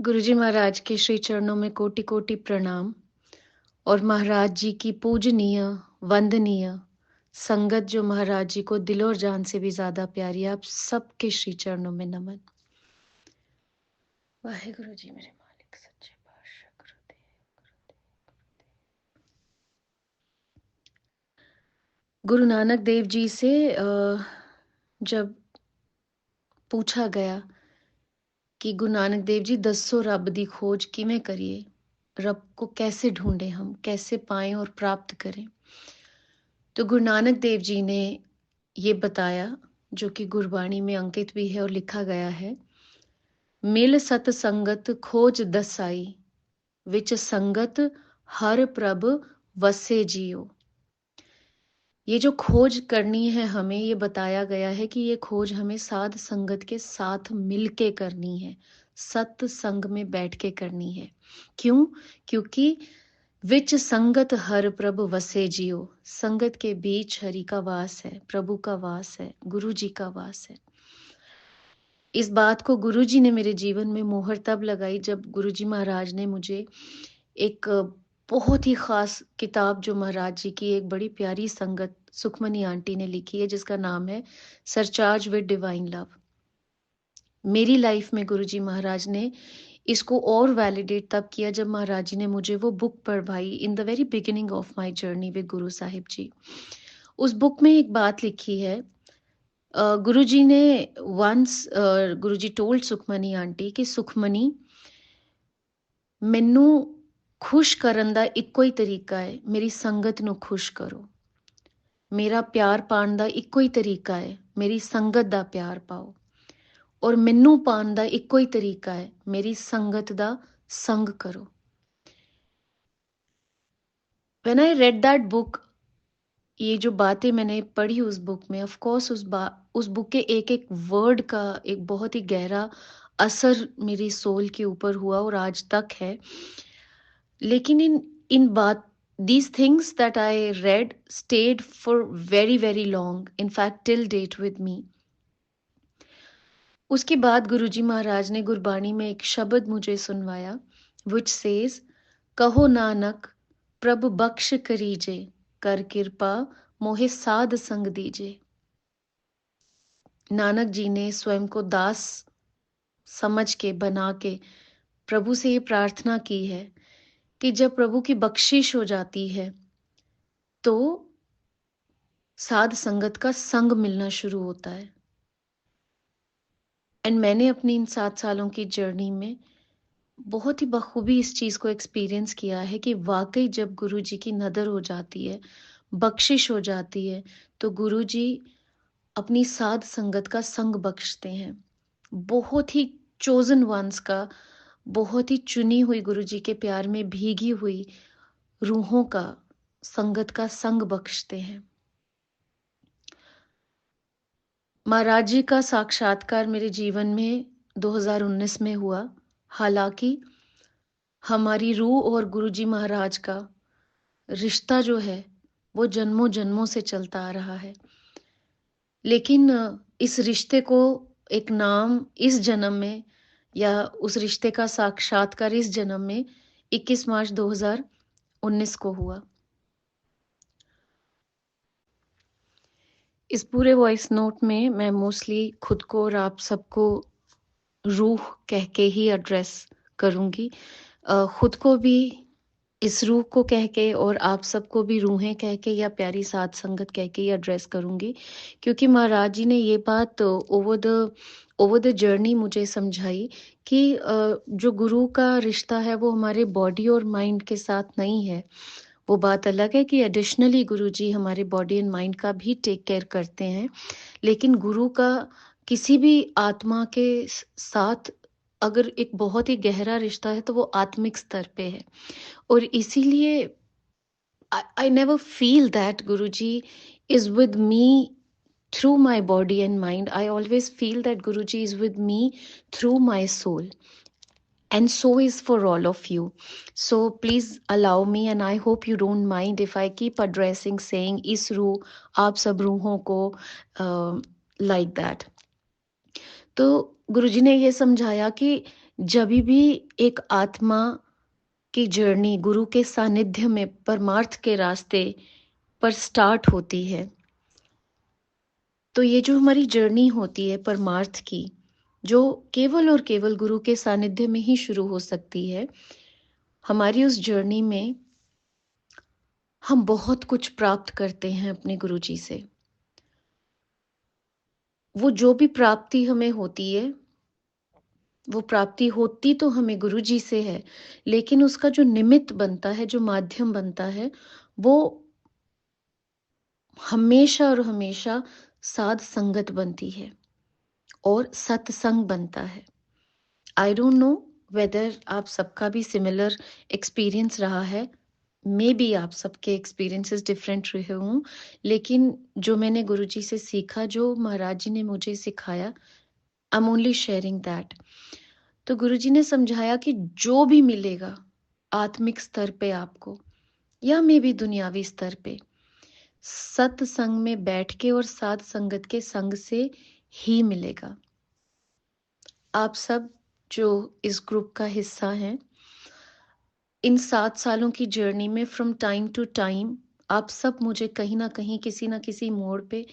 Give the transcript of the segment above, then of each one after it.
गुरुजी महाराज के श्री चरणों में कोटि कोटि प्रणाम। और महाराज जी की पूजनीय वंदनीय संगत जो महाराज जी को दिल और जान से भी ज्यादा प्यारी है, आप सबके श्री चरणों में नमन। वाहे गुरु जी मेरे मालिक सच्चे पातशाह गुरुदेव गुरु नानक देव जी से जब पूछा गया कि गुरु नानक देव जी दसो रब दी खोज किमें करिए, रब को कैसे ढूंढे, हम कैसे पाएं और प्राप्त करें, तो गुरु नानक देव जी ने ये बताया, जो कि गुरबाणी में अंकित भी है और लिखा गया है। मिल सत संगत खोज दसाई, विच संगत हर प्रभ वसे जियो। ये जो खोज करनी है हमें, ये बताया गया है कि ये खोज हमें साध संगत के साथ मिलके करनी है, सत्संग में बैठ के करनी है। क्यों? क्योंकि विच संगत हर प्रभु वसे जियो, संगत के बीच हरि का वास है, प्रभु का वास है, गुरु जी का वास है। इस बात को गुरु जी ने मेरे जीवन में मोहर तब लगाई जब गुरु जी महाराज ने मुझे एक बहुत ही खास किताब, जो महाराज जी की एक बड़ी प्यारी संगत सुखमनी आंटी ने लिखी है, जिसका नाम है सरचार्ज विद डिवाइन लव। मेरी लाइफ में गुरु जी महाराज ने इसको और वैलिडेट तब किया जब महाराज जी ने मुझे वो बुक पढ़वाई in the very beginning of my journey with Guru Sahib जी। उस बुक में एक बात लिखी है, गुरु जी ने वंस गुरु जी टोल्ड सुखमनी आंटी कि सुखमनी, ਮੈਨੂੰ खुश ਕਰਨ ਦਾ ਇੱਕੋ ਹੀ ਤਰੀਕਾ ਹੈ, ਮੇਰੀ ਸੰਗਤ ਨੂੰ ਖੁਸ਼ ਕਰੋ। ਮੇਰਾ ਪਿਆਰ ਪਾਉਣ ਦਾ ਇੱਕੋ ਹੀ ਤਰੀਕਾ ਹੈ, ਮੇਰੀ ਸੰਗਤ ਦਾ ਪਿਆਰ ਪਾਓ। ਔਰ ਮੈਨੂੰ ਪਾਉਣ ਦਾ ਇੱਕੋ ਹੀ ਤਰੀਕਾ ਹੈ, ਮੇਰੀ ਸੰਗਤ ਦਾ ਸੰਗ ਕਰੋ। When I read that book, ये जो बातें मैंने पढ़ी उस बुक में, ऑफ कोर्स उस बुक के एक एक वर्ड का एक बहुत ही गहरा असर मेरी सोल के ऊपर हुआ और आज तक है। लेकिन इन बात these things that I read stayed for very very long, in fact till date with me. उसके बाद गुरुजी महाराज ने गुरबाणी में एक शब्द मुझे सुनवाया, which says, कहो नानक प्रभु बख्श करीजे, कर कृपा मोहे साध संग दीजे। नानक जी ने स्वयं को दास समझ के बना के प्रभु से ये प्रार्थना की है कि जब प्रभु की बख्शिश हो जाती है तो साध संगत का संग मिलना शुरू होता है। एंड मैंने अपनी इन 7 सालों की जर्नी में बहुत ही बखूबी इस चीज को एक्सपीरियंस किया है कि वाकई जब गुरु जी की नदर हो जाती है, बख्शिश हो जाती है, तो गुरु जी अपनी साध संगत का संग बख्शते हैं। बहुत ही चोजन वंस का, बहुत ही चुनी हुई गुरु जी के प्यार में भीगी हुई रूहों का, संगत का संग बख्शते हैं। महाराज जी का साक्षात्कार मेरे जीवन में 2019 में हुआ। हालांकि हमारी रूह और गुरुजी महाराज का रिश्ता जो है वो जन्मों जन्मों से चलता आ रहा है, लेकिन इस रिश्ते को एक नाम इस जन्म में, या उस रिश्ते का साक्षात्कार इस जन्म में 21 मार्च 2019 को हुआ। इस पूरे वॉइस नोट में मैं मोस्टली खुद को और आप सबको रूह कह के ही एड्रेस करूंगी, खुद को भी इस रूह को कह के और आप सबको भी रूहें कह के या प्यारी साध संगत कह के ही एड्रेस करूंगी, क्योंकि महाराज जी ने ये बात ओवर द जर्नी मुझे समझाई कि जो गुरु का रिश्ता है वो हमारे बॉडी और माइंड के साथ नहीं है। वो बात अलग है कि एडिशनली गुरु जी हमारे बॉडी एंड माइंड का भी टेक केयर करते हैं, लेकिन गुरु का किसी भी आत्मा के साथ अगर एक बहुत ही गहरा रिश्ता है तो वो आत्मिक स्तर पे है। और इसीलिए I never feel that Guruji is with me through my body and mind. I always feel that Guruji is with me through my soul. And so is for all of you. So please allow me, and I hope you don't mind if I keep addressing, saying इस रूह, आप सब रूहों को like that. तो गुरुजी ने ये समझाया कि जभी भी एक आत्मा की जर्नी गुरु के सानिध्य में परमार्थ के रास्ते पर स्टार्ट होती है, तो ये जो हमारी जर्नी होती है परमार्थ की, जो केवल और केवल गुरु के सानिध्य में ही शुरू हो सकती है, हमारी उस जर्नी में हम बहुत कुछ प्राप्त करते हैं अपने गुरु जी से। वो जो भी प्राप्ति हमें होती है, वो प्राप्ति होती तो हमें गुरु जी से है, लेकिन उसका जो निमित्त बनता है, जो माध्यम बनता है, वो हमेशा और हमेशा साध संगत बनती है और सत्संग बनता है। आई डोंट नो वेदर आप सबका भी सिमिलर एक्सपीरियंस रहा है, मे बी आप सबके एक्सपीरियंसेस डिफरेंट रहे हों, लेकिन जो मैंने गुरुजी से सीखा, जो महाराज जी ने मुझे सिखाया, I am only sharing that. तो गुरुजी ने समझाया कि जो भी मिलेगा आत्मिक स्तर पे आपको, या मे बी दुनियावी स्तर पे, सत्संग में बैठ के और साध संगत के संग से ही मिलेगा। आप सब जो इस ग्रुप का हिस्सा हैं, इन 7 सालों की जर्नी में फ्रॉम टाइम टू टाइम आप सब मुझे कहीं ना कहीं, किसी ना किसी मोड़ पे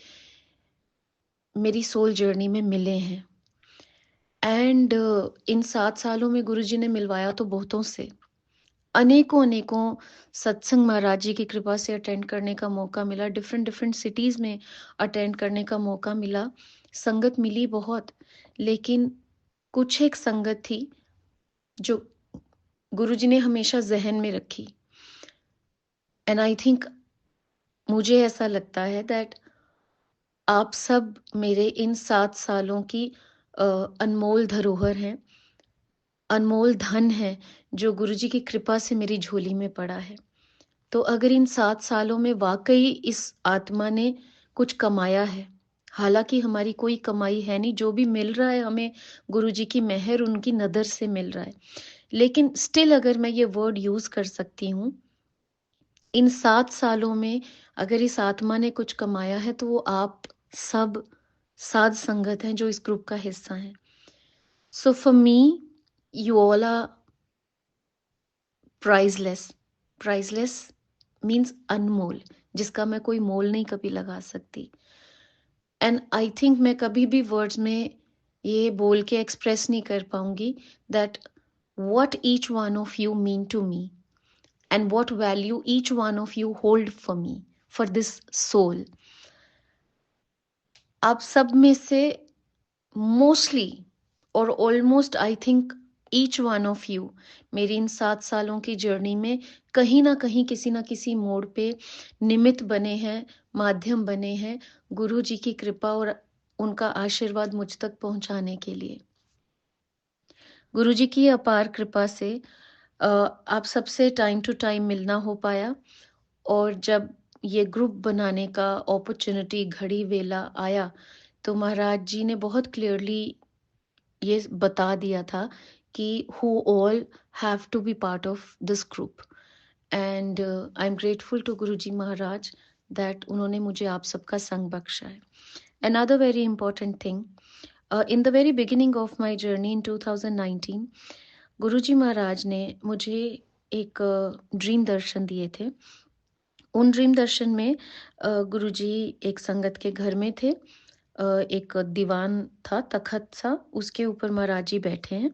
मेरी सोल जर्नी में मिले हैं। एंड इन 7 सालों में गुरुजी ने मिलवाया तो बहुतों से, अनेकों अनेकों सत्संग महाराज जी की कृपा से अटेंड करने का मौका मिला, डिफरेंट डिफरेंट सिटीज में अटेंड करने का मौका मिला, संगत मिली बहुत, लेकिन कुछ एक संगत थी जो गुरुजी ने हमेशा जहन में रखी। एंड आई थिंक, मुझे ऐसा लगता है दैट आप सब मेरे इन 7 सालों की अनमोल धरोहर हैं, अनमोल धन है, जो गुरुजी की कृपा से मेरी झोली में पड़ा है। तो अगर इन 7 सालों में वाकई इस आत्मा ने कुछ कमाया है, हालांकि हमारी कोई कमाई है नहीं, जो भी मिल रहा है हमें गुरुजी की मेहर, उनकी नज़र से मिल रहा है, लेकिन स्टिल अगर मैं ये वर्ड यूज कर सकती हूँ, इन 7 सालों में अगर इस आत्मा ने कुछ कमाया है तो वो आप सब साध संगत हैं जो इस ग्रुप का हिस्सा हैं। So for me, you all are priceless. Priceless means अनमोल, जिसका मैं कोई मोल नहीं कभी लगा सकती। एंड आई थिंक मैं कभी भी वर्ड्स में ये बोल के एक्सप्रेस नहीं कर पाऊंगी that what each one of you mean to me and what value each one of you hold for me, for this soul. आप सब में से मोस्टली और almost I think each one of you मेरी इन 7 सालों की जर्नी में कहीं ना कहीं, किसी ना किसी मोड़ पे निमित्त बने हैं, माध्यम बने हैं गुरु जी की कृपा और उनका आशीर्वाद मुझ तक पहुंचाने के लिए। गुरु जी की अपार कृपा से आप सबसे टाइम टू टाइम मिलना हो पाया, और जब ये ग्रुप बनाने का अपॉर्चुनिटी, घड़ी वेला आया, तो महाराज जी ने बहुत क्लियरली ये बता दिया था कि who all have to be part of this group. And I am grateful to Guru ji Maharaj that उन्होंने मुझे आप सबका संग बख्शा है। Another very important thing, in the very beginning of my journey in 2019, गुरुजी महाराज ने मुझे एक ड्रीम दर्शन दिए थे। उन ड्रीम दर्शन में गुरुजी एक संगत के घर में थे, एक दीवान था, तखत सा, उसके ऊपर महाराज जी बैठे हैं,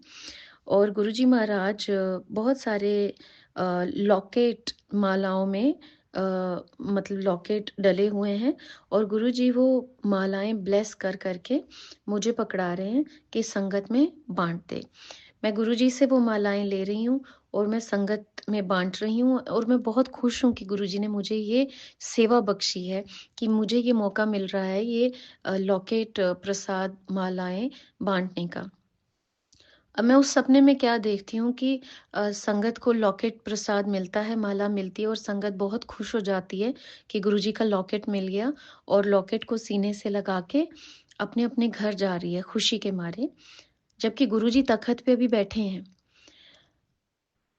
और गुरुजी महाराज बहुत सारे लॉकेट मालाओं में मतलब लॉकेट डले हुए हैं, और गुरुजी वो मालाएं ब्लेस कर करके मुझे पकड़ा रहे हैं कि संगत में बांट दे। मैं गुरुजी से वो मालाएं ले रही हूँ और मैं संगत में बांट रही हूँ, और मैं बहुत खुश हूँ कि गुरुजी ने मुझे ये सेवा बख्शी है कि मुझे ये मौका मिल रहा है ये लॉकेट, प्रसाद, मालाएं बांटने का। अब मैं उस सपने में क्या देखती हूँ कि संगत को लॉकेट प्रसाद मिलता है, माला मिलती है, और संगत बहुत खुश हो जाती है कि गुरुजी का लॉकेट मिल गया, और लॉकेट को सीने से लगा के अपने अपने घर जा रही है खुशी के मारे, जबकि गुरुजी तखत पे भी बैठे हैं।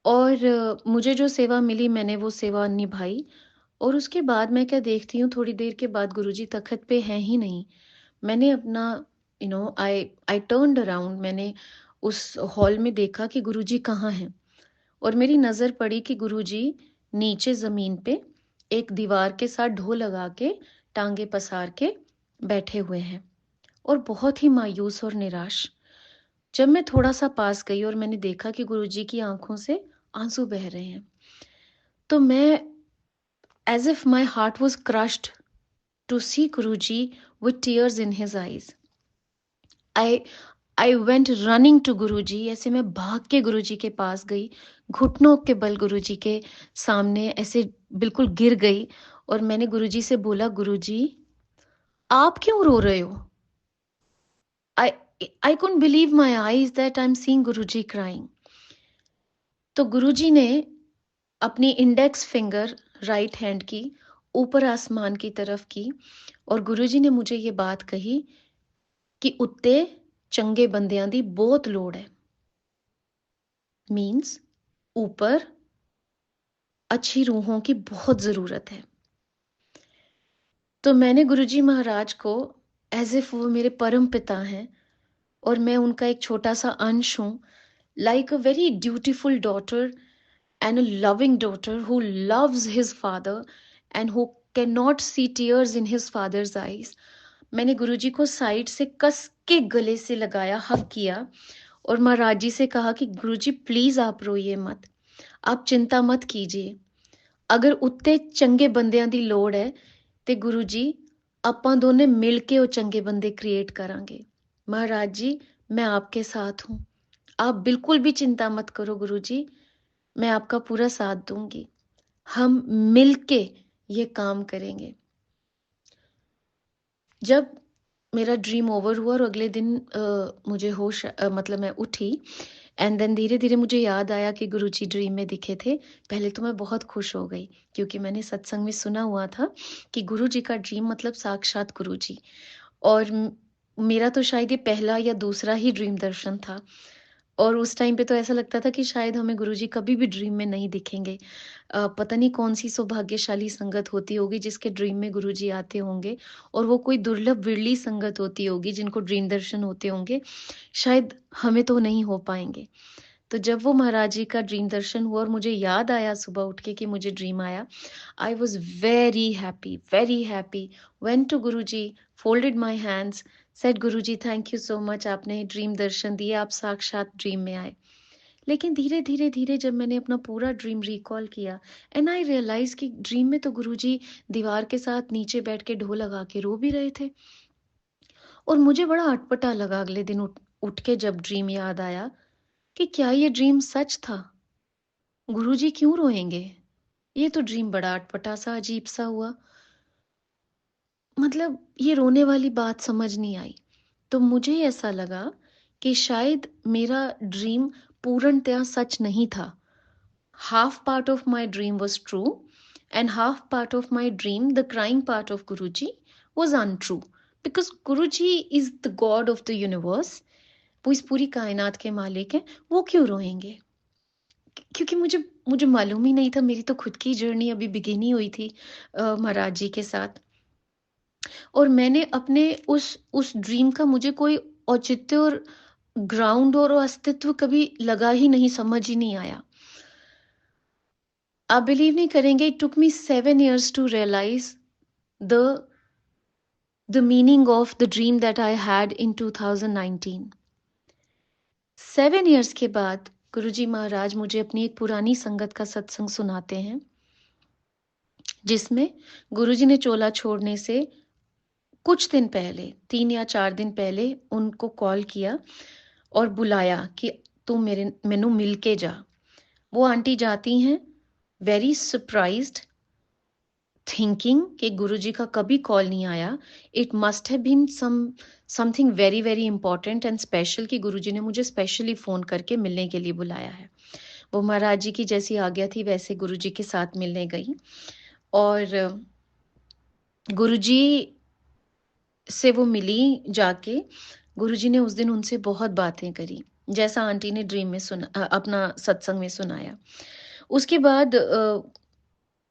और मुझे जो सेवा मिली मैंने वो सेवा निभाई, और उसके बाद मैं क्या देखती हूँ, थोड़ी देर के बाद गुरुजी तखत पे हैं ही नहीं। मैंने अपना आई आई टर्न्ड अराउंड, मैंने उस हॉल में देखा कि गुरुजी कहाँ हैं, और मेरी नज़र पड़ी कि गुरुजी नीचे ज़मीन पे एक दीवार के साथ ढो लगा के, टाँगे पसार के बैठे हुए हैं और बहुत ही मायूस और निराश। जब मैं थोड़ा-सा पास गई और मैंने देखा कि गुरुजी की आँखों से आँसू बह रहे हैं, तो मैं as if my heart was crushed to see Guruji with tears in his eyes. I I went running to Guruji, ऐसे मैं भाग के गुरुजी के पास गई, घुटनों के बल गुरुजी के सामने ऐसे बिल्कुल गिर गई और मैंने गुरुजी से बोला, गुरुजी, आप क्यों रो रहे हो? आई आई couldn't believe my eyes that I'm seeing Guruji crying. तो गुरुजी ने अपनी इंडेक्स फिंगर राइट हैंड की ऊपर आसमान की तरफ की और गुरुजी ने मुझे ये बात कही कि उत्ते चंगे बंदियां दी बहुत लोड़ है। मीन्स ऊपर अच्छी रूहों की बहुत ज़रूरत है। तो मैंने गुरुजी महाराज को एज़ इफ वो मेरे परम पिता हैं और मैं उनका एक छोटा-सा अंश हूँ, like a very dutiful daughter and a loving daughter who loves his father and who cannot see tears in his father's eyes. मैंने गुरुजी को साइड से कस के गले से लगाया, हग किया और महाराज जी से कहा कि गुरुजी प्लीज आप रोइए मत, आप चिंता मत कीजिए, अगर उत्ते चंगे बंदियां दी लोड़ है ते गुरु जी ਆਪਾਂ ਦੋਨੇ ਮਿਲ ਕੇ ਉਹ ਚੰਗੇ ਬੰਦੇ क्रिएट करांगे। महाराज जी मैं आपके साथ हूँ, आप बिल्कुल भी चिंता मत करो गुरु जी, मैं आपका पूरा साथ दूंगी, हम मिलके ये काम करेंगे। जब मेरा ड्रीम ओवर हुआ और अगले दिन मुझे होश मतलब मैं उठी एंड देन धीरे-धीरे मुझे याद आया कि गुरुजी ड्रीम में दिखे थे। पहले तो मैं बहुत खुश हो गई क्योंकि मैंने सत्संग में सुना हुआ था कि गुरुजी का ड्रीम मतलब साक्षात गुरुजी, और मेरा तो शायद ये पहला या दूसरा ही ड्रीम दर्शन था और उस टाइम पे तो ऐसा लगता था कि शायद हमें गुरुजी कभी भी ड्रीम में नहीं दिखेंगे। पता नहीं कौन-सी सौभाग्यशाली संगत होती होगी जिसके ड्रीम में गुरुजी आते होंगे और वो कोई दुर्लभ विरली संगत होती होगी जिनको ड्रीम दर्शन होते होंगे। शायद हमें तो नहीं हो पाएँगे। तो जब वो महाराज जी का ड्रीम दर्शन हुआ और मुझे याद आया सुबह उठ के कि मुझे ड्रीम आया, I was very happy, went to Guruji, folded my hands, said Guruji thank you so much, आपने ड्रीम दर्शन दिए, आप साक्षात ड्रीम में आए। लेकिन धीरे-धीरे जब मैंने अपना पूरा ड्रीम रिकॉल किया एंड आई रियलाइज़ कि ड्रीम में तो गुरुजी दीवार के साथ नीचे बैठ के ढो लगा के रो भी रहे थे। और मुझे बड़ा अटपटा लगा अगले दिन उठ उठ के जब ड्रीम याद आया कि क्या ये ड्रीम सच था? गुरुजी क्यों रोएंगे? ये तो ड्रीम बड़ा अटपटा सा अजीब सा हुआ। मतलब ये रोने वाली बात समझ नहीं आई। तो मुझे ऐसा लगा कि शायद मेरा ड्रीम पूर्णतया सच नहीं था। Half part of my dream was true and half part of my dream, the crying part of Guruji, was untrue, because Guruji is the God of the universe. वो इस पूरी कायनात के मालिक हैं, वो क्यों रोएंगे? क्योंकि मुझे मुझे मालूम ही नहीं था, मेरी तो खुद की जर्नी अभी बिगिन ही हुई थी महाराज जी के साथ, और मैंने अपने उस ड्रीम का मुझे कोई औचित्य और ग्राउंड और अस्तित्व कभी लगा ही नहीं, समझ ही नहीं आया। आप बिलीव नहीं करेंगे, it took me 7 years to realise the the meaning of the dream that I had in 2019। 7 years के बाद गुरुजी महाराज मुझे अपनी एक पुरानी संगत का सत्संग सुनाते हैं, जिसमें गुरुजी ने चोला छोड़ने से कुछ दिन पहले, 3 या 4 दिन पहले उनको कॉल किया और बुलाया कि तू मैनू मिल के जा। वो आंटी जाती हैं वेरी सरप्राइज्ड, थिंकिंग कि गुरुजी का कभी कॉल नहीं आया। It must have been something very very important and special कि गुरुजी ने मुझे स्पेशली फोन करके मिलने के लिए बुलाया है। वो महाराज जी की जैसी आज्ञा थी वैसे गुरुजी के साथ मिलने गई और गुरुजी से वो मिली जाके। गुरुजी ने उस दिन उनसे बहुत बातें करी, जैसा आंटी ने ड्रीम में अपना सत्संग में सुनाया। उसके बाद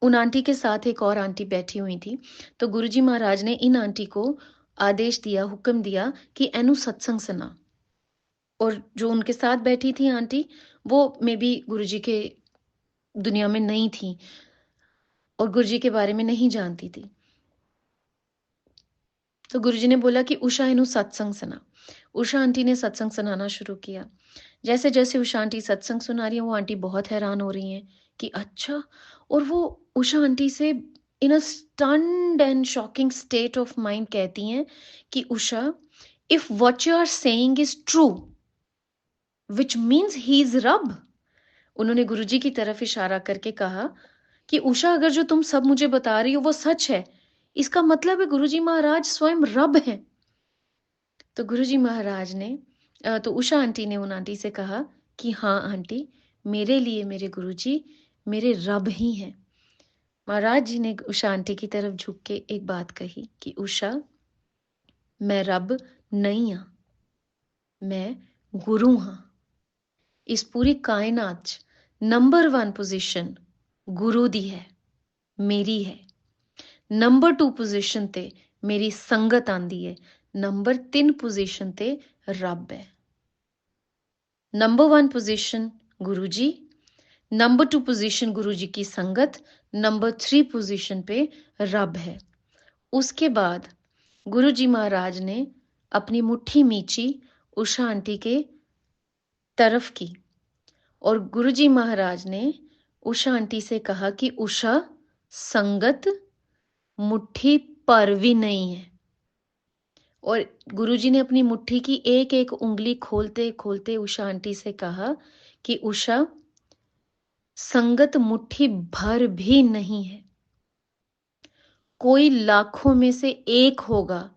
उन आंटी के साथ एक और आंटी बैठी हुई थी, तो गुरुजी महाराज ने इन आंटी को आदेश दिया, हुक्म दिया कि एनु सत्संग सुना। और जो उनके साथ बैठी थी आंटी, वो मे बी गुरुजी के दुनिया में नहीं थी और गुरुजी के बारे में नहीं जानती थी। तो गुरुजी ने बोला कि उषा इन्हू सत्संग सुना। उषा आंटी ने सत्संग सुनाना शुरू किया। जैसे जैसे उषा आंटी सत्संग सुना रही हैं, वो आंटी बहुत हैरान हो रही हैं कि अच्छा। और वो उषा आंटी से in a stunned and shocking state of mind कहती हैं कि Usha, if what you are saying is true, which means he is Rab. उन्होंने गुरुजी की तरफ इशारा करके कहा कि उषा, अगर जो तुम सब मुझे बता रही हो वो सच है, इसका मतलब है गुरुजी महाराज स्वयं रब हैं। तो गुरुजी महाराज ने तो उषा आंटी ने उन आंटी से कहा कि हाँ आंटी, मेरे लिए मेरे गुरुजी मेरे रब ही हैं। महाराज जी ने उषा आंटी की तरफ झुक के एक बात कही कि उषा, मैं रब नहीं हाँ, मैं गुरु हाँ। इस पूरी कायनात च नंबर 1 पोजीशन गुरु दी है, मेरी है। नंबर 2 पोजीशन ते मेरी संगत आंदी है। नंबर 3 पोजीशन ते रब है। नंबर 1 पोजीशन गुरुजी, नंबर 2 पोजीशन गुरुजी की संगत, नंबर 3 पोजीशन पे रब है। उसके बाद गुरुजी महाराज ने अपनी मुट्ठी मीची उषा आंटी के तरफ की और गुरुजी महाराज ने उषा आंटी से कहा कि उषा, संगत मुट्ठी पर भी नहीं है। और गुरुजी ने अपनी मुट्ठी की एक एक उंगली खोलते खोलते उषा आंटी से कहा कि उषा, संगत मुट्ठी भर भी नहीं है। कोई लाखों में से एक होगा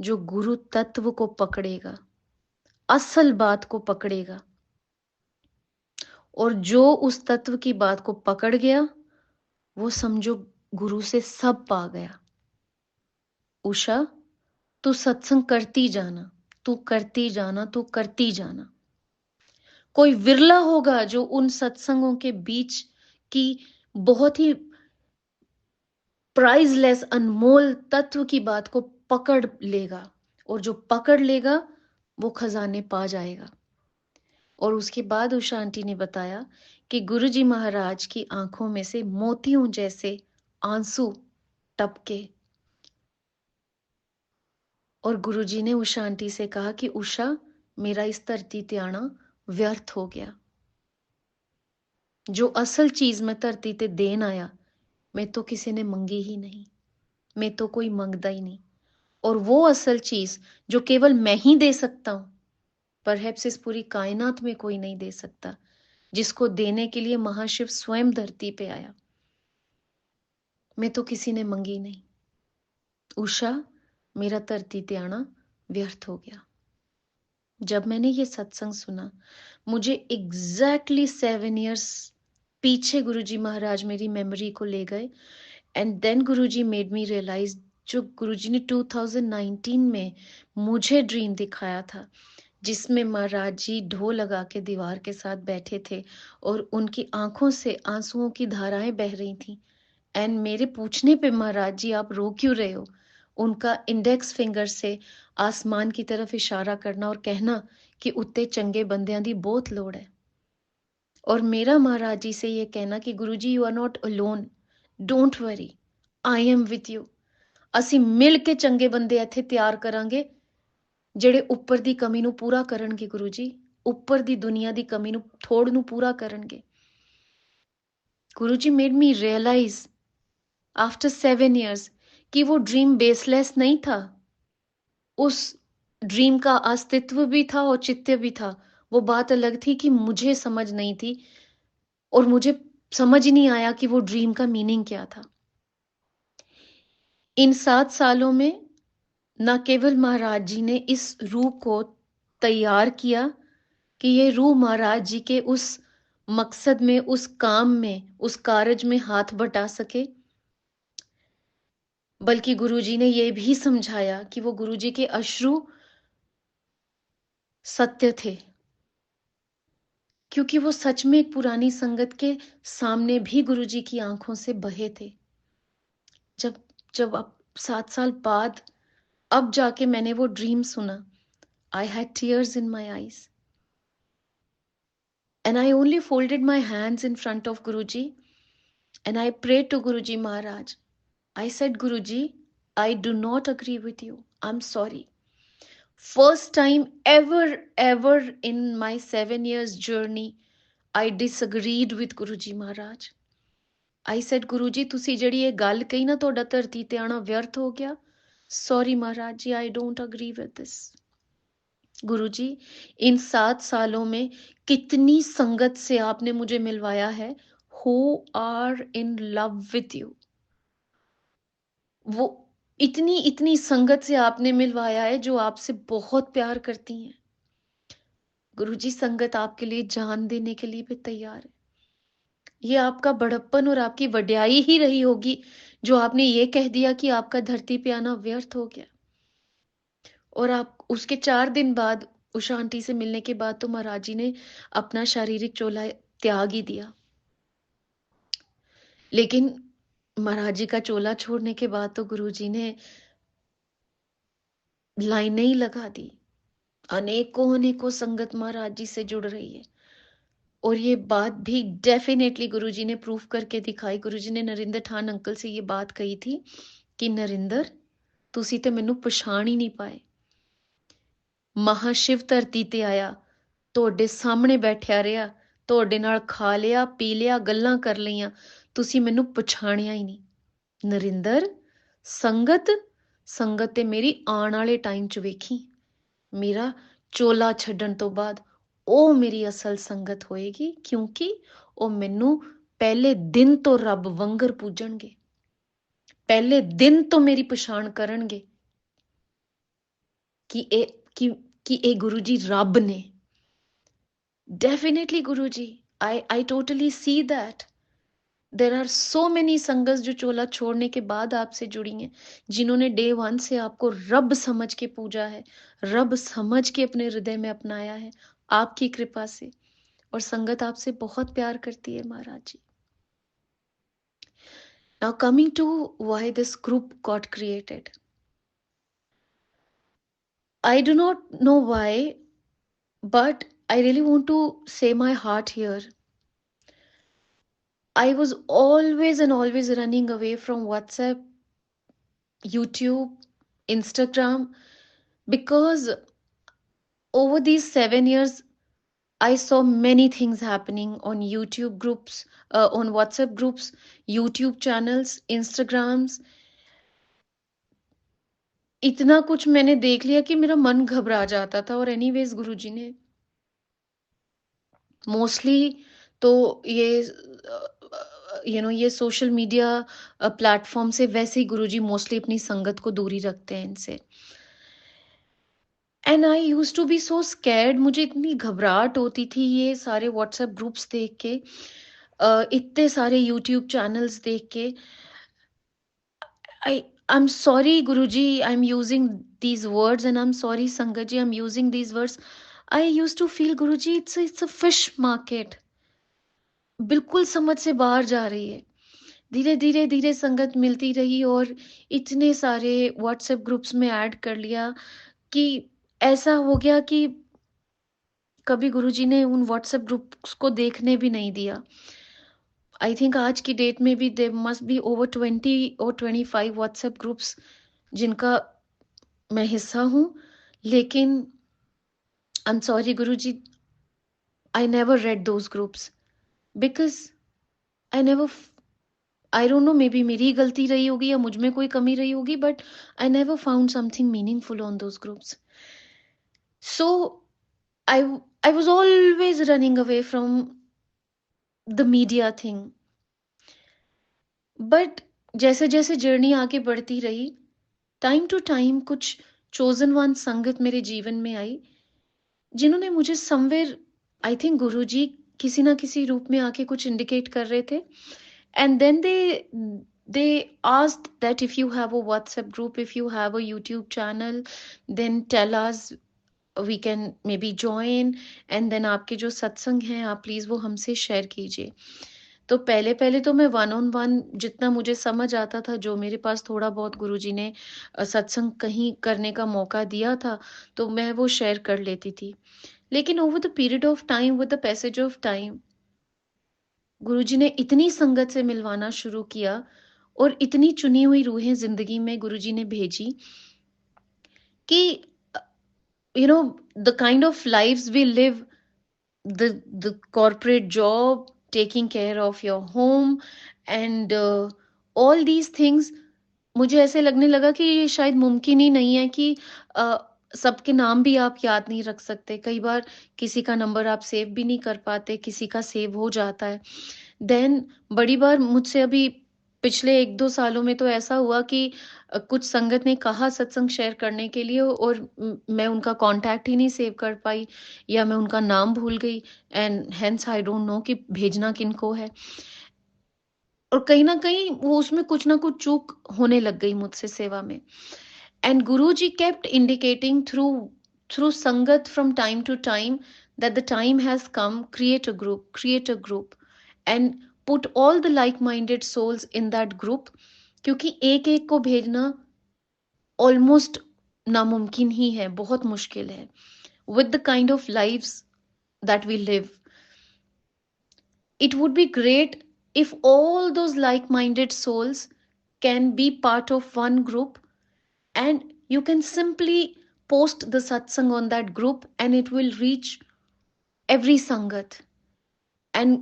जो गुरु तत्व को पकड़ेगा, असल बात को पकड़ेगा, और जो उस तत्व की बात को पकड़ गया वो समझो गुरु से सब पा गया। उषा, तू सत्संग करती जाना, तू करती जाना, तू करती जाना। कोई विरला होगा जो उन सत्संगों के बीच की बहुत ही प्राइजलेस अनमोल तत्व की बात को पकड़ लेगा, और जो पकड़ लेगा वो खजाने पा जाएगा। और उसके बाद उषा आंटी ने बताया कि गुरुजी महाराज की आंखों में से मोतियों जैसे आंसू टपके और गुरुजी ने उषा आंटी से कहा कि उषा, मेरा इस धरती ते आना व्यर्थ हो गया। जो असल चीज मैं धरती ते देन आया, मैं तो किसी ने मंगी ही नहीं, मैं तो कोई मंगदा ही नहीं। और वो असल चीज जो केवल मैं ही दे सकता हूं, परहैप्स इस पूरी कायनात में कोई नहीं दे सकता, जिसको देने के लिए महाशिव स्वयं धरती पे आया, मैं तो किसी ने मंगी नहीं। उषा, मेरा धरती ते आना व्यर्थ हो गया। जब मैंने ये सत्संग सुना, मुझे एग्जैक्टली 7 इयर्स पीछे गुरुजी महाराज मेरी मेमोरी को ले गए। And then Guruji made me realise, जो गुरुजी ने 2019 में मुझे ड्रीम दिखाया था, जिसमें महाराज जी ढोल लगा के दीवार के साथ बैठे थे और उनकी आंखों से आंसुओं की धाराएं बह रही थी। एंड मेरे पूछने पे, महाराज जी आप रो क्यों रहे हो, उनका इंडेक्स फिंगर से आसमान की तरफ इशारा करना और कहना कि उत्ते चंगे बंदियां दी बहुत लोड़ है। और मेरा महाराज जी से ये कहना कि Guruji, you are not alone, don't worry, I am with you. ਅਸੀਂ ਮਿਲ ਕੇ ਚੰਗੇ ਬੰਦੇ ਇੱਥੇ ਤਿਆਰ ਕਰਾਂਗੇ ਜਿਹੜੇ ਉੱਪਰ ਦੀ ਕਮੀ ਨੂੰ ਪੂਰਾ ਕਰਨਗੇ। ਗੁਰੂ ਜੀ, ਉੱਪਰ ਦੀ ਦੁਨੀਆ ਦੀ ਕਮੀ ਨੂੰ, ਥੋੜ ਨੂੰ ਪੂਰਾ ਕਰਨਗੇ। Guru ji made me realize after 7 years कि वो ड्रीम बेसलेस नहीं था, उस ड्रीम का अस्तित्व भी था और चित्त भी था। वो बात अलग थी कि मुझे समझ नहीं थी और मुझे समझ नहीं आया कि वो ड्रीम का मीनिंग क्या था। इन 7 सालों में न केवल महाराज जी ने इस रूह को तैयार किया कि ये रूह महाराज जी के उस मकसद में, उस काम में, उस कार्य में हाथ बटा सके, बल्कि गुरुजी ने यह भी समझाया कि वो गुरुजी के अश्रु सत्य थे, क्योंकि वो सच में एक पुरानी संगत के सामने भी गुरुजी की आंखों से बहे थे। जब जब अब 7 साल बाद अब जाके मैंने वो ड्रीम सुना, I had tears in my eyes. And I only folded my hands in front of Guruji and I prayed to Guruji Maharaj. I said, Guruji, I do not agree with you. I'm sorry. First time ever in my 7 years journey, I disagreed with Guruji Maharaj. I said, Guruji, ਤੁਸੀਂ ਜਿਹੜੀ ਇਹ ਗੱਲ ਕਹੀ ਨਾ ਤੁਹਾਡਾ ਧਰਤੀ ਤੇ ਆਣਾ ਵਿਅਰਥ ਹੋ ਗਿਆ. Sorry Maharaj ji, I don't agree with this. गुरुजी, इन 7 सालों में कितनी संगत से आपने मुझे मिलवाया है. Who are in love with you. वो इतनी इतनी संगत से आपने मिलवाया है जो आपसे बहुत प्यार करती हैं. गुरुजी, संगत आपके लिए जान देने के लिए भी तैयार है. ये आपका बड़प्पन और आपकी वड्याई ही रही होगी जो आपने ये कह दिया कि आपका धरती पे आना व्यर्थ हो गया. और आप उसके 4 दिन बाद उषा आंटी से मिलने के बाद तो महाराज जी ने अपना शारीरिक चोला त्याग ही दिया. लेकिन महाराज जी का चोला छोड़ने के बाद तो गुरुजी ने लाइनें ही लगा दी. अनेकों अनेकों संगत महाराज जी से जुड़ रही है. और ये बात भी डेफिनेटली गुरुजी ने प्रूफ करके दिखाई. गुरुजी ने नरिंदर ठान अंकल से ये बात कही थी कि नरिंदर, तुसी ते मैनू पछाण ही नहीं पाए. महाशिव धरती ते आया, ਤੁਹਾਡੇ ਸਾਹਮਣੇ ਬੈਠਿਆ ਰਿਹਾ, ਤੁਹਾਡੇ ਨਾਲ ਖਾ ਲਿਆ, ਪੀ ਲਿਆ, ਗੱਲਾਂ ਕਰ ਲਈਆਂ, ਤੁਸੀਂ ਮੈਨੂੰ ਪਛਾਣਿਆ ਹੀ ਨਹੀਂ. ਨਰਿੰਦਰ, ਸੰਗਤ ਤੇ ਮੇਰੀ ਆਉਣ ਵਾਲੇ ਟਾਈਮ 'ਚ ਵੇਖੀ. ਮੇਰਾ ਚੋਲਾ ਛੱਡਣ ਤੋਂ ਬਾਅਦ ਉਹ ਮੇਰੀ ਅਸਲ ਸੰਗਤ ਹੋਏਗੀ, ਕਿਉਂਕਿ ਉਹ ਮੈਨੂੰ ਪਹਿਲੇ ਦਿਨ ਤੋਂ ਰੱਬ ਵਾਂਗਰ ਪੂਜਣਗੇ, ਪਹਿਲੇ ਦਿਨ ਤੋਂ ਮੇਰੀ ਪਛਾਣ ਕਰਨਗੇ ਕਿ ਇਹ ਗੁਰੂ ਜੀ ਰੱਬ ਨੇ. Definitely Guruji, I totally see that. There are so many संगत जो चोला छोड़ने के बाद आपसे जुड़ी हैं, जिन्होंने डे 1 से आपको रब समझ के पूजा है, रब समझ के अपने हृदय में अपनाया है आपकी कृपा से. और संगत आपसे बहुत प्यार करती है महाराज जी. Now coming to why this group got created. I do not know why, but I really want to say my heart here. I was always running away from WhatsApp, YouTube, Instagram, because over these 7 years, I saw many things happening on YouTube groups, on WhatsApp groups, YouTube channels, Instagrams. इतना कुछ मैंने देख लिया कि मेरा मन घबरा जाता था. और एनीवेज गुरुजी ने मोस्टली तो ये सोशल मीडिया प्लेटफॉर्म से वैसे ही गुरुजी मोस्टली अपनी संगत को दूरी रखते हैं इनसे. And I use to be so scared. मुझे इतनी घबराहट होती थी ये सारे व्हाट्सएप ग्रुप्स देख के, इतने सारे यूट्यूब चैनल्स देख के. I'm sorry Guruji, I'm using these words, and I'm sorry Sangat ji, I'm using these words. I used to feel Guruji, it's a fish market. बिल्कुल समझ से बाहर जा रही है. धीरे धीरे धीरे संगत मिलती रही और इतने सारे व्हाट्सएप ग्रुप्स में ऐड कर लिया कि ऐसा हो गया कि कभी गुरुजी ने उन व्हाट्सएप ग्रुप्स को देखने भी नहीं दिया. आई थिंक आज की डेट में भी देयर मस्ट बी ओवर 20 और 25 व्हाट्सएप ग्रुप्स जिनका मैं हिस्सा हूँ. लेकिन I am sorry Guruji, I never red those groups because I don't know, may be मेरी गलती रही होगी या मुझ में कोई कमी रही होगी, but I never found something meaningful on those groups. So I was always running away from the media thing. But जैसे जैसे जर्नी आगे बढ़ती रही, टाइम टू टाइम कुछ चोजन वन संगत मेरे जीवन में आई जिन्होंने मुझे समवेयर, आई थिंक गुरुजी किसी ना किसी रूप में आके कुछ इंडिकेट कर रहे थे. And then they asked that if you have a WhatsApp group, if you have a YouTube channel, then tell us, we can maybe join. and then आपके जो सत्संग हैं आप प्लीज वो हमसे शेयर कीजिए. तो पहले-पहले तो मैं वन ऑन वन जितना मुझे समझ आता था, जो मेरे पास थोड़ा बहुत गुरुजी ने सत्संग कहीं करने का मौका दिया था, तो मैं वो शेयर कर लेती थी। लेकिन over the period of time, with the passage of time, Guruji ने इतनी संगत से मिलवाना शुरू किया और इतनी चुनी हुई रूहें ज़िंदगी में गुरुजी ने भेजी कि you know the kind of lives we live, the corporate job, taking care of your home and all these things, मुझे ऐसे लगने लगा कि ये शायद मुमकिन ही नहीं है कि अ, सबके नाम भी आप याद नहीं रख सकते। कई बार किसी का नंबर आप सेव भी नहीं कर पाते, किसी का सेव हो जाता है। देन बड़ी बार मुझसे अभी पिछले 1-2 सालों में तो ऐसा हुआ कि कुछ संगत ने कहा सत्संग शेयर करने के लिए और मैं उनका कॉन्टैक्ट ही नहीं सेव कर पाई या मैं उनका नाम भूल गई and hence I don't know कि भेजना किनको है। और कहीं न कहीं वो उसमें कुछ ना कुछ चूक होने लग गई मुझसे सेवा में। And Guruji kept indicating through संगत from time to time that the time has come, create a group and put all the like minded souls in that group, क्योंकि एक एक को भेजना ऑलमोस्ट नामुमकिन ही है, बहुत मुश्किल है with the kind of lives that we live. It would be great if all those like minded souls can be part of one group, and you can simply post the satsang on that group and it will reach every sangat. And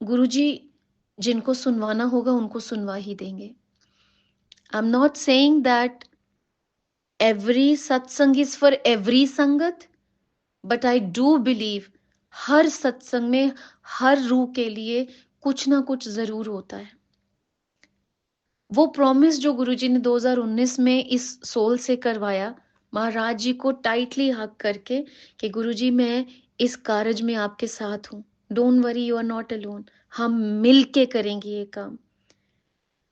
Guruji जिनको सुनवाना होगा उनको सुनवा ही देंगे. I'm not saying that every satsang is for every sangat, but I do believe हर सत्संग में हर रूह के लिए कुछ ना कुछ जरूर होता है. वो प्रॉमिस जो गुरुजी ने 2019 में इस सोल से करवाया, महाराज जी को टाइटली हग करके कि गुरुजी मैं इस कारज में आपके साथ हूं, don't worry you are not alone, हम मिल के करेंगे ये काम.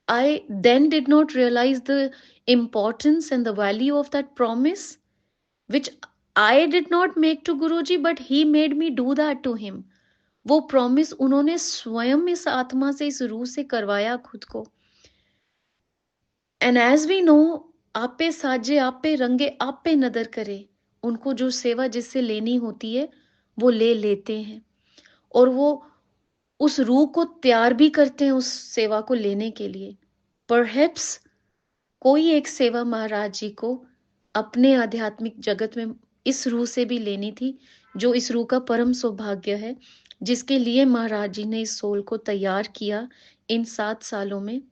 I then did not realize the importance and the value of that promise, which I did not make to Guruji, but he made me do that to him. वो promise उन्होंने स्वयं इस आत्मा से, इस रूह से करवाया खुद को. एंड एज वी नो, आप पे साजे, आप पे रंगे, आप पे नदर करे. उनको जो सेवा जिससे लेनी होती है वो ले लेते हैं और वो उस रूह को तैयार भी करते हैं उस सेवा को लेने के लिए. परहैप्स कोई एक सेवा महाराज जी को अपने आध्यात्मिक जगत में इस रूह से भी लेनी थी, जो इस रूह का परम सौभाग्य है, जिसके लिए महाराज जी ने इस सोल को तैयार किया इन 7 सालों में.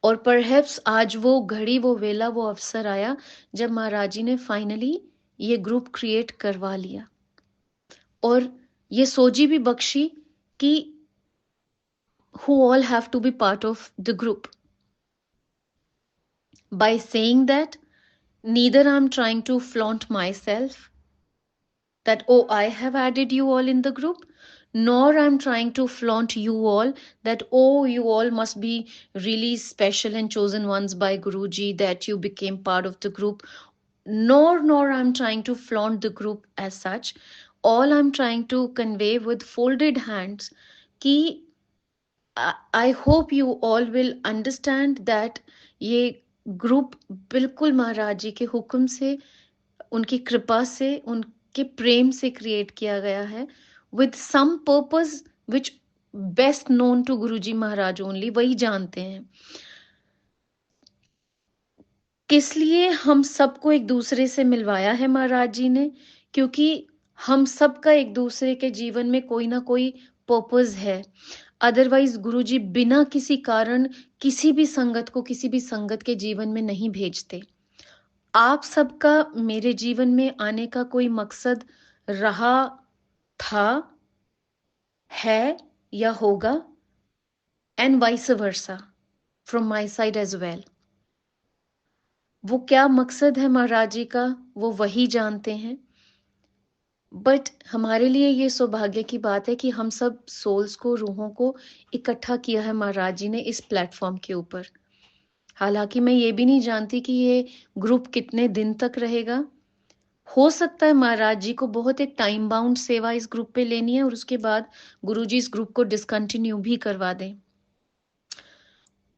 और परहैप्स आज वो घड़ी, वो वेला, वो अवसर आया जब महाराज जी ने फाइनली ये ग्रुप क्रिएट करवा लिया और ये सोजी भी बख्शी कि who all have to be part of the group. By saying that, neither I'm trying to flaunt myself that, oh, I have added you all in the group, nor I'm trying to flaunt you all that, oh, you all must be really special and chosen ones by Guruji that you became part of the group. Nor I'm trying to flaunt the group as such. All I'm trying to convey with folded hands कि I hope you all will understand that ये group बिल्कुल महाराज जी के हुक्म से, उनकी कृपा से, उनके प्रेम से क्रिएट किया गया है with some purpose which best known to Guruji Maharaj only, वही जानते हैं किस लिए हम सबको एक दूसरे से मिलवाया है महाराज जी ने. क्योंकि हम सबका एक दूसरे के जीवन में कोई ना कोई पर्पस है. अदरवाइज गुरुजी बिना किसी कारण किसी भी संगत को किसी भी संगत के जीवन में नहीं भेजते. आप सबका मेरे जीवन में आने का कोई मकसद रहा, था, है या होगा, and vice versa from my side as well. वो क्या मकसद है महाराज जी का वो वही जानते हैं. बट हमारे लिए ये सौभाग्य की बात है कि हम सब सोल्स को, रूहों को इकट्ठा किया है महाराज जी ने इस प्लेटफॉर्म के ऊपर. हालांकि मैं ये भी नहीं जानती कि ये ग्रुप कितने दिन तक रहेगा, हो सकता है महाराज जी को बहुत एक टाइम बाउंड सेवा इस ग्रुप पे लेनी है और उसके बाद गुरुजी इस ग्रुप को डिसकंटिन्यू भी करवा दें।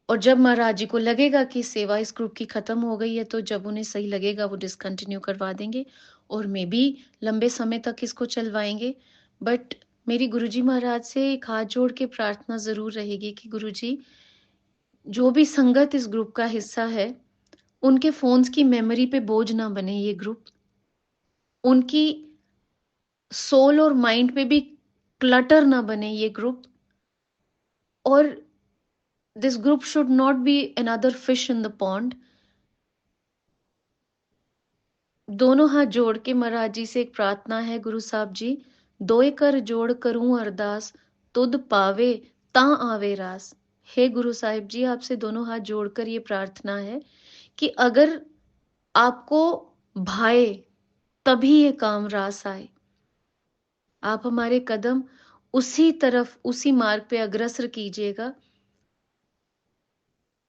और जब महाराज जी को लगेगा कि सेवा इस ग्रुप की खत्म हो गई है, तो जब उन्हें सही लगेगा वो डिसकंटिन्यू करवा देंगे और मे बी लंबे समय तक इसको चलवाएंगे। बट मेरी गुरुजी महाराज से एक हाथ जोड़ के प्रार्थना जरूर रहेगी कि गुरुजी, जो भी संगत इस ग्रुप का हिस्सा है, उनके फोन्स की मेमोरी पे बोझ ना बने ये ग्रुप, उनकी सोल और माइंड पे भी क्लटर ना बने ये ग्रुप, और this group should not be another fish in the pond. दोनों हाथ जोड़ के महाराज जी से एक प्रार्थना है, गुरु साहब जी, दोए कर जोड़ करूं अरदास, तुद पावे ता आवे रास। हे गुरु साहिब जी, आपसे दोनों हाथ जोड़कर ये प्रार्थना है कि अगर आपको भाए तभी ये काम रास आए। आप हमारे कदम उसी तरफ, उसी मार्ग पे अग्रसर कीजिएगा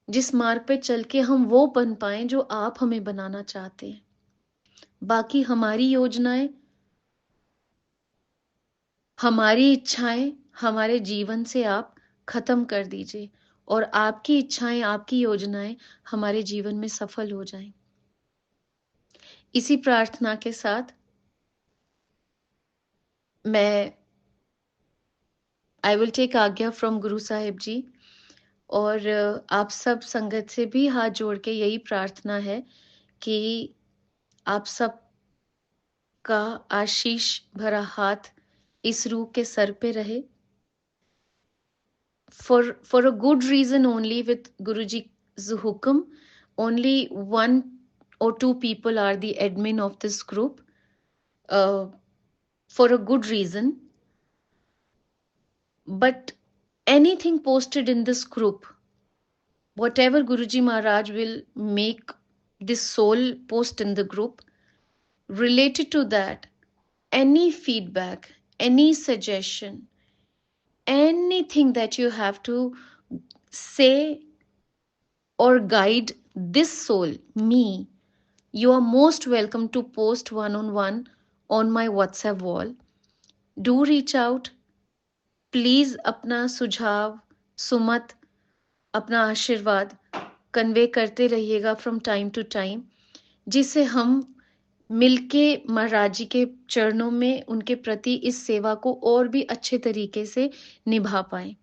जिस मार्ग पे चल के हम वो बन पाए जो आप हमें बनाना चाहते हैं। बाकी हमारी योजनाएं, हमारी इच्छाएं हमारे जीवन से आप खत्म कर दीजिए और आपकी इच्छाएं, आपकी योजनाएं हमारे जीवन में सफल हो जाएं। इसी प्रार्थना के साथ मैं आई विल टेक आज्ञा फ्रॉम गुरु साहिब जी, और आप सब संगत से भी हाथ जोड़ के यही प्रार्थना है कि आप सब का आशीष भरा हाथ इस रूह के सर पे रहे, for a good reason only, with Guruji's hukum. Only one or two people are the admin of this group, uh, for a good reason. But anything posted in this group, whatever Guruji Maharaj will make this soul post in the group, related to that, any feedback, any suggestion, anything that you have to say or guide this soul, me, you are most welcome to post one on my WhatsApp wall. Do reach out. Please अपना सुझाव, सुमत, अपना आशीर्वाद convey करते रहिएगा from time to time, जिससे हम मिलके महाराज जी के चरणों में उनके प्रति इस सेवा को और भी अच्छे तरीके से निभा पाए,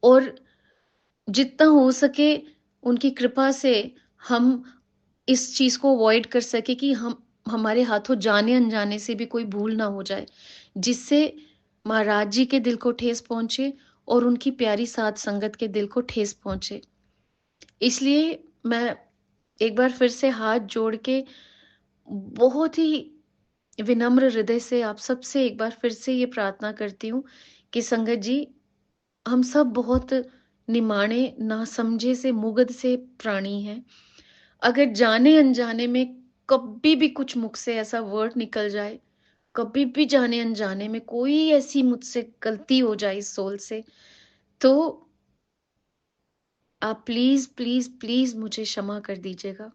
और जितना हो सके उनकी कृपा से हम इस चीज को अवॉइड कर सके कि हमारे हाथों जाने अनजाने से भी कोई भूल ना हो जाए, जिससे महाराज जी के दिल को ठेस पहुंचे और उनकी प्यारी साध संगत के दिल को ठेस पहुंचे। इसलिए मैं एक बार फिर से हाथ जोड़ के बहुत ही विनम्र हृदय से आप सबसे एक बार फिर से ये प्रार्थना करती हूँ कि संगत जी, हम सब बहुत निमाणे, नासमझे से, मुगध से प्राणी हैं। अगर जाने अनजाने में कभी भी कुछ मुख से ऐसा वर्ड निकल जाए, कभी भी जाने अनजाने में कोई ऐसी मुझसे गलती हो जाए इस सोल से, तो आप प्लीज प्लीज प्लीज मुझे क्षमा कर दीजिएगा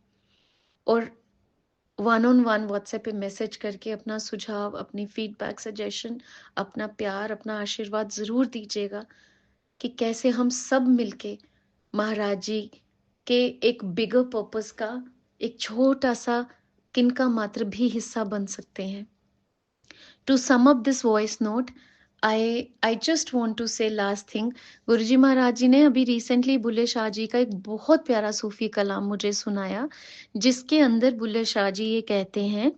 और वन व्हाट्सएप पे मैसेज करके अपना सुझाव, अपनी फीडबैक, सजेशन, अपना प्यार, अपना आशीर्वाद जरूर दीजिएगा कि कैसे हम सब मिलके महाराज जी के एक बिगर पर्पस का एक छोटा सा किनका मात्र भी हिस्सा बन सकते हैं। To sum up this voice note, I just want to say last thing. गुरुजी महाराज जी ने अभी रिसेंटली बुल्ले शाह जी का एक बहुत प्यारा सूफी कलाम मुझे सुनाया, जिसके अंदर बुल्ले शाह जी ये कहते हैं,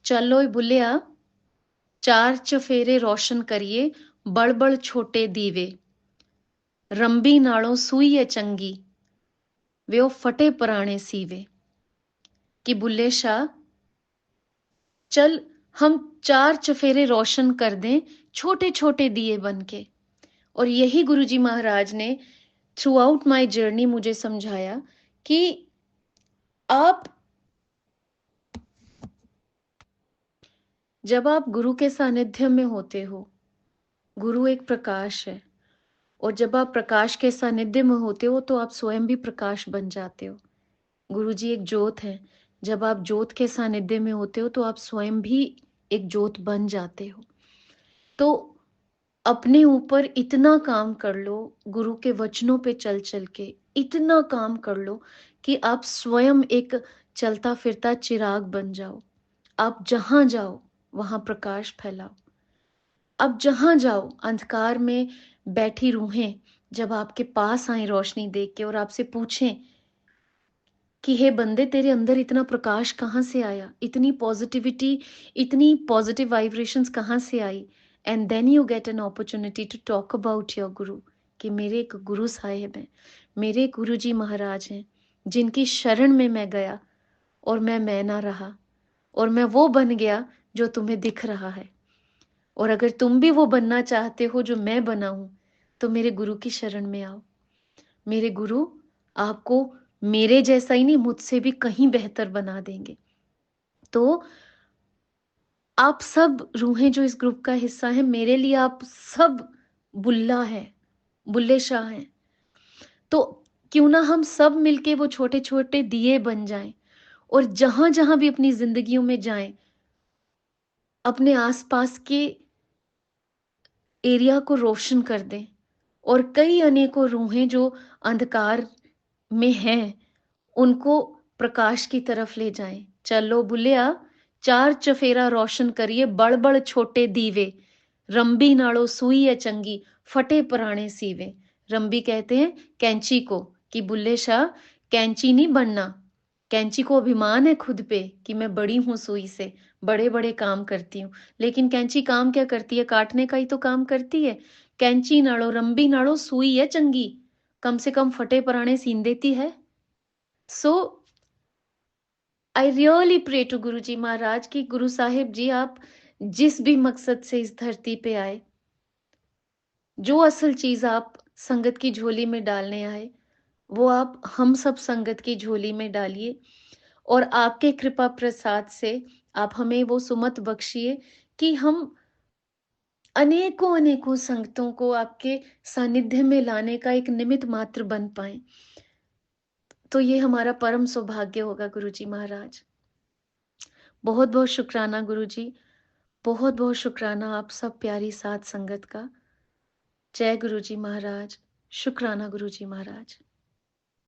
चलो बुल्लिया चार चफेरे रोशन करिए, बड़ बड़ छोटे दीवे, रंबी नालों सूई है चंगी, वे ओ फटे पुराने सीवे। कि बुल्ले शाह, चल हम चार चफेरे रोशन कर दें छोटे छोटे दिए बन के। और यही गुरुजी महाराज ने थ्रू आउट माई जर्नी मुझे समझाया कि आप जब आप गुरु के सानिध्य में होते हो, गुरु एक प्रकाश है, और जब आप प्रकाश के सानिध्य में होते हो तो आप स्वयं भी प्रकाश बन जाते हो। गुरु जी एक ज्योत है, जब आप ज्योत के सानिध्य में होते हो तो आप स्वयं भी एक ज्योत बन जाते हो। तो अपने ऊपर इतना काम कर लो, गुरु के वचनों पे चल-चल के इतना काम कर लो कि आप स्वयं एक चलता फिरता चिराग बन जाओ। आप जहाँ जाओ, वहाँ प्रकाश फैलाओ। आप जहाँ जाओ, अंधकार में बैठी रूहें जब आपके पास आएँ रोशनी देख के और आपसे पूछें कि हे बंदे, तेरे अंदर इतना प्रकाश कहाँ से आया? इतनी पॉजिटिविटी, इतनी पॉजिटिव वाइब्रेशंस कहाँ से आई? And then you get an opportunity to talk about your Guru, कि मेरे एक गुरु साहिब हैं, मेरे गुरुजी महाराज हैं, जिनकी शरण में मैं गया और मैं ना रहा और मैं वो बन गया जो तुम्हें दिख रहा है। और अगर तुम भी वो बनना चाहते हो जो मैं बना हूँ, तो मेरे गुरु की शरण में आओ। मेरे गुरु आपको मेरे जैसा ही नहीं, मुझसे भी कहीं बेहतर बना देंगे। तो आप सब रूहें जो इस ग्रुप का हिस्सा हैं, मेरे लिए आप सब बुल्ला हैं, बुल्ले शाह हैं। तो क्यों ना हम सब मिलके वो छोटे-छोटे दिए बन जाएँ और जहाँ-जहाँ भी अपनी ज़िंदगियों में जाएँ, अपने आस-पास के एरिया को रोशन कर दें और कई अनेकों रूहें जो अंधकार में हैं, उनको प्रकाश की तरफ ले जाएं। चलो बुलिया, चार चफेरा रोशन करिए, बड़-बड़ छोटे दीवे, रंबी नाड़ो सुई है चंगी, फटे पराणे सीवे। रंबी कहते हैं कैंची को कि बुल्ले शाह, कैंची नहीं बनना। कैंची को अभिमान है खुद पे कि मैं बड़ी हूं सुई से, बड़े-बड़े काम करती हूँ। लेकिन कैंची काम क्या करती है? काटने का ही तो काम करती है। कैंची नाड़ो, रंबी नाड़ो सुई है चंगी, कम से कम फटे पराणे सीन देती है। सो I really pray to Guru ji महाराज कि गुरु साहिब जी, आप जिस भी मकसद से इस धरती पे आए, जो असल चीज आप संगत की झोली में डालने आए, वो आप हम सब संगत की झोली में डालिए और आपके कृपा प्रसाद से आप हमें वो सुमत बख्शिए कि हम अनेकों अनेकों संगतों को आपके सानिध्य में लाने का एक निमित्त मात्र बन पाए। तो ये हमारा परम सौभाग्य होगा गुरु जी महाराज। बहुत बहुत शुक्राना गुरु जी, बहुत बहुत शुक्राना आप सब प्यारी साथ संगत का। जय गुरु जी महाराज। शुक्राना गुरु जी महाराज।